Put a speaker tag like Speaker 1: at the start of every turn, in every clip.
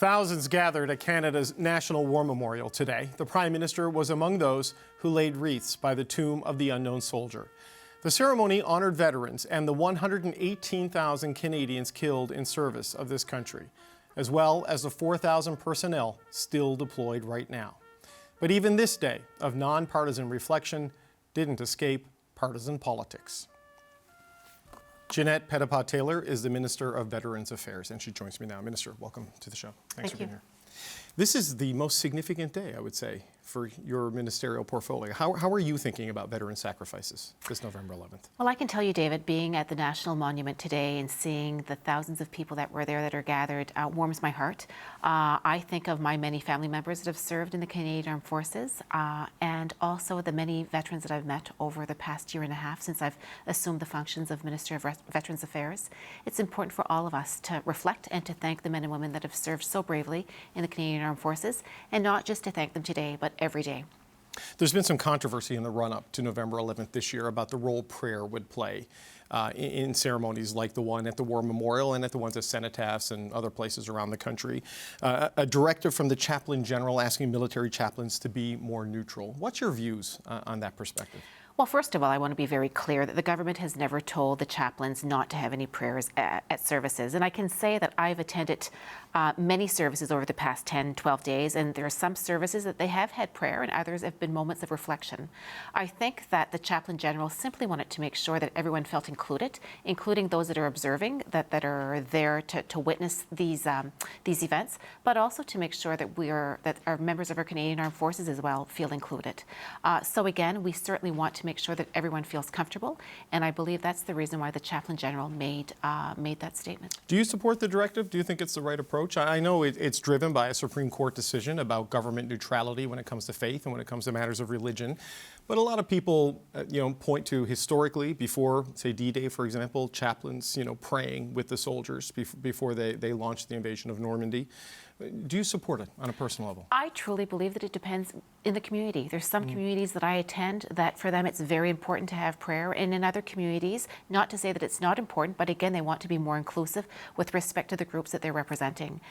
Speaker 1: Thousands gathered at Canada's National War Memorial today. The Prime Minister was among those who laid wreaths by the tomb of the unknown soldier. The ceremony honored veterans and the 118,000 Canadians killed in service of this country, as well as the 4,000 personnel still deployed right now. But even this day of nonpartisan reflection didn't escape partisan politics. Ginette Petitpas Taylor is the Minister of Veterans Affairs, and she joins me now. Minister, welcome to the show. Thanks for being here. This is the most significant day, I would say, for your ministerial portfolio. How are you thinking about veteran sacrifices this November 11th?
Speaker 2: Well, I can tell you, David, being at the National Monument today and seeing the thousands of people that were there that are gathered warms my heart. I think of my many family members that have served in the Canadian Armed Forces and also the many veterans that I've met over the past year and a half since I've assumed the functions of Minister of Veterans Affairs. It's important for all of us to reflect and to thank the men and women that have served so bravely in the Canadian Armed Forces, and not just to thank them today, but every day.
Speaker 1: There's been some controversy in the run-up to November 11th this year about the role prayer would play in ceremonies like the one at the War Memorial and at the ones at cenotaphs and other places around the country. A directive from the Chaplain General asking military chaplains to be more neutral. What's your views on that perspective?
Speaker 2: Well, first of all, I want to be very clear that the government has never told the chaplains not to have any prayers at services. And I can say that I've attended many services over the past 10, 12 days, and there are some services that they have had prayer and others have been moments of reflection. I think that the Chaplain General simply wanted to make sure that everyone felt included, including those that are observing, that are there to witness these events, but also to make sure that our members of our Canadian Armed Forces as well feel included. So again, we certainly want to make sure that everyone feels comfortable, and I believe that's the reason why the Chaplain General made that statement.
Speaker 1: Do you support the directive? Do you think it's the right approach? I know it's driven by a Supreme Court decision about government neutrality when it comes to faith and when it comes to matters of religion, but a lot of people point to historically, before, say, D-Day, for example, chaplains praying with the soldiers before they launched the invasion of Normandy. Do you support it on a personal level?
Speaker 2: I truly believe that it depends in the community. There's some communities that I attend that for them it's very important to have prayer, and in other communities, not to say that it's not important, but again, they want to be more inclusive with respect to the groups that they're representing.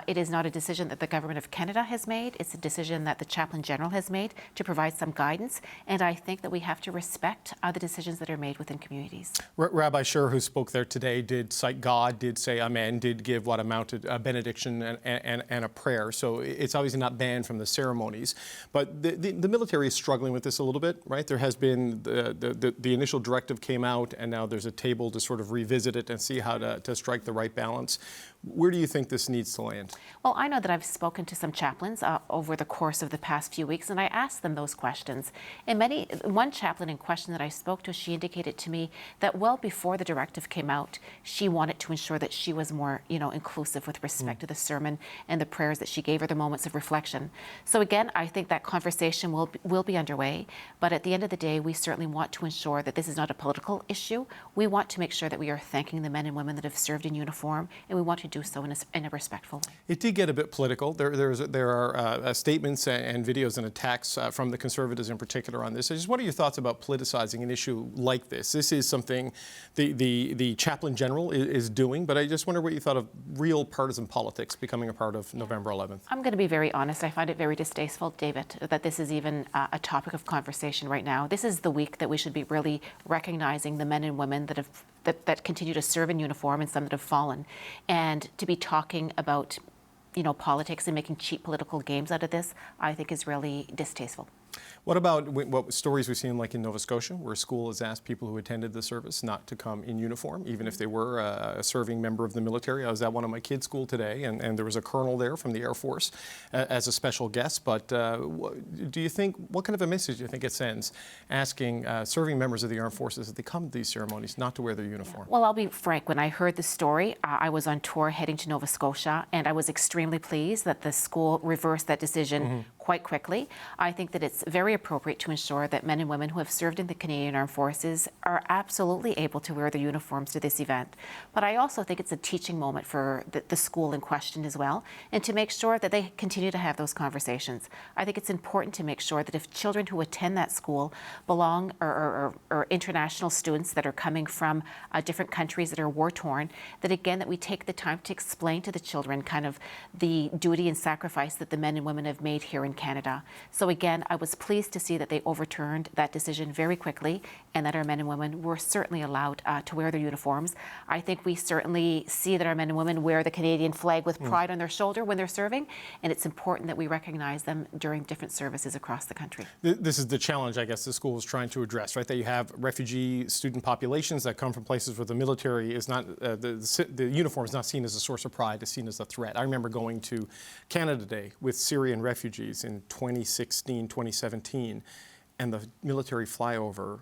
Speaker 2: It is not a decision that the Government of Canada has made. It's a decision that the Chaplain General has made to provide some guidance, and I think that we have to respect the decisions that are made within communities.
Speaker 1: Rabbi Scher, who spoke there today, did cite God, did say amen, did give what amounted a benediction and a prayer. So it's obviously not banned from the ceremonies. But the military is struggling with this a little bit, right? There has been the initial directive came out, and now there's a table to sort of revisit it and see how to strike the right balance. Where do you think this needs to land? Well,
Speaker 2: I know that I've spoken to some chaplains over the course of the past few weeks, and I asked them those questions. And one chaplain in question that I spoke to, she indicated to me that well before the directive came out, she wanted to ensure that she was more, inclusive with respect to the sermon and the prayers that she gave, or the moments of reflection. So again, I think that conversation will be underway. But at the end of the day, we certainly want to ensure that this is not a political issue. We want to make sure that we are thanking the men and women that have served in uniform, and we want to do so in a respectful way.
Speaker 1: It did get a bit political. There are statements and videos and attacks from the Conservatives in particular on this. What are your thoughts about politicizing an issue like this? This is something the Chaplain General is doing, but I just wonder what you thought of real partisan politics becoming a part of November 11th.
Speaker 2: I'm going to be very honest. I find it very distasteful, David, that this is even a topic of conversation right now. This is the week that we should be really recognizing the men and women that continue to serve in uniform and some that have fallen. And to be talking about, politics and making cheap political games out of this, I think is really distasteful.
Speaker 1: What about what stories we've seen like in Nova Scotia, where a school has asked people who attended the service not to come in uniform, even if they were a serving member of the military? I was at one of my kids' school today, and there was a colonel there from the Air Force as a special guest. But do you think, what kind of a message do you think it sends asking serving members of the Armed Forces that they come to these ceremonies not to wear their uniform?
Speaker 2: Well, I'll be frank. When I heard the story, I was on tour heading to Nova Scotia, and I was extremely pleased that the school reversed that decision quite quickly. I think that it's very appropriate to ensure that men and women who have served in the Canadian Armed Forces are absolutely able to wear their uniforms to this event. But I also think it's a teaching moment for the school in question as well, and to make sure that they continue to have those conversations. I think it's important to make sure that if children who attend that school belong or international students that are coming from different countries that are war-torn, that again, that we take the time to explain to the children kind of the duty and sacrifice that the men and women have made here in Canada. So again, I was pleased to see that they overturned that decision very quickly and that our men and women were certainly allowed to wear their uniforms. I think we certainly see that our men and women wear the Canadian flag with pride on their shoulder when they're serving, and it's important that we recognize them during different services across the country.
Speaker 1: This is the challenge, I guess, the school is trying to address, right? That you have refugee student populations that come from places where the military is not, the uniform is not seen as a source of pride, it's seen as a threat. I remember going to Canada Day with Syrian refugees in 2016, 2017, and the military flyover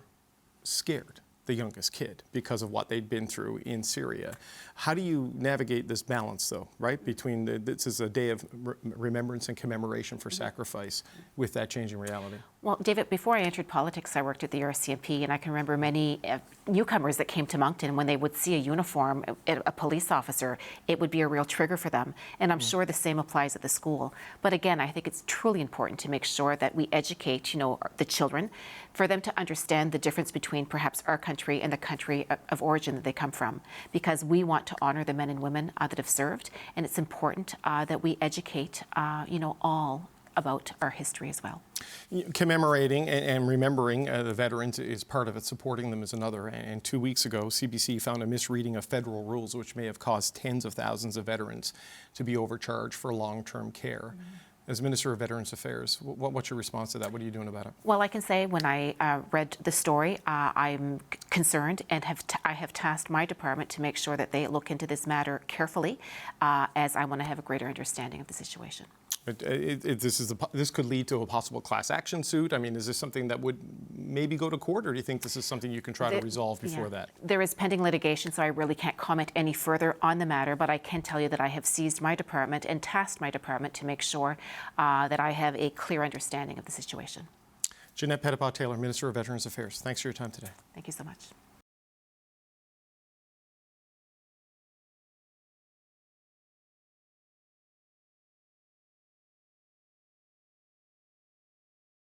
Speaker 1: scared the youngest kid because of what they'd been through in Syria. How do you navigate this balance, though, right, between this is a day of remembrance and commemoration for sacrifice with that changing reality?
Speaker 2: Well, David, before I entered politics, I worked at the RCMP, and I can remember many newcomers that came to Moncton. When they would see a uniform, a police officer, it would be a real trigger for them. And I'm sure the same applies at the school. But again, I think it's truly important to make sure that we educate, the children, for them to understand the difference between perhaps our country and the country of origin that they come from, because we want to honor the men and women that have served, and it's important that we educate, all about our history as well.
Speaker 1: Commemorating and remembering the veterans is part of it. Supporting them is another. And 2 weeks ago, CBC found a misreading of federal rules which may have caused tens of thousands of veterans to be overcharged for long-term care. As Minister of Veterans Affairs, what's your response to that? What are you doing about it?
Speaker 2: Well, I can say when I read the story, I'm concerned and I have tasked my department to make sure that they look into this matter carefully, as I want to have a greater understanding of the situation. This could lead to a possible class action suit. I mean, is this something that would maybe go to court, or do you think this is something you can try to resolve before that? There is pending litigation, so I really can't comment any further on the matter, but I can tell you that I have seized my department and tasked my department to make sure that I have a clear understanding of the situation.
Speaker 1: Ginette Petitpas Taylor, Minister of Veterans Affairs, thanks for your time today.
Speaker 2: Thank you so much.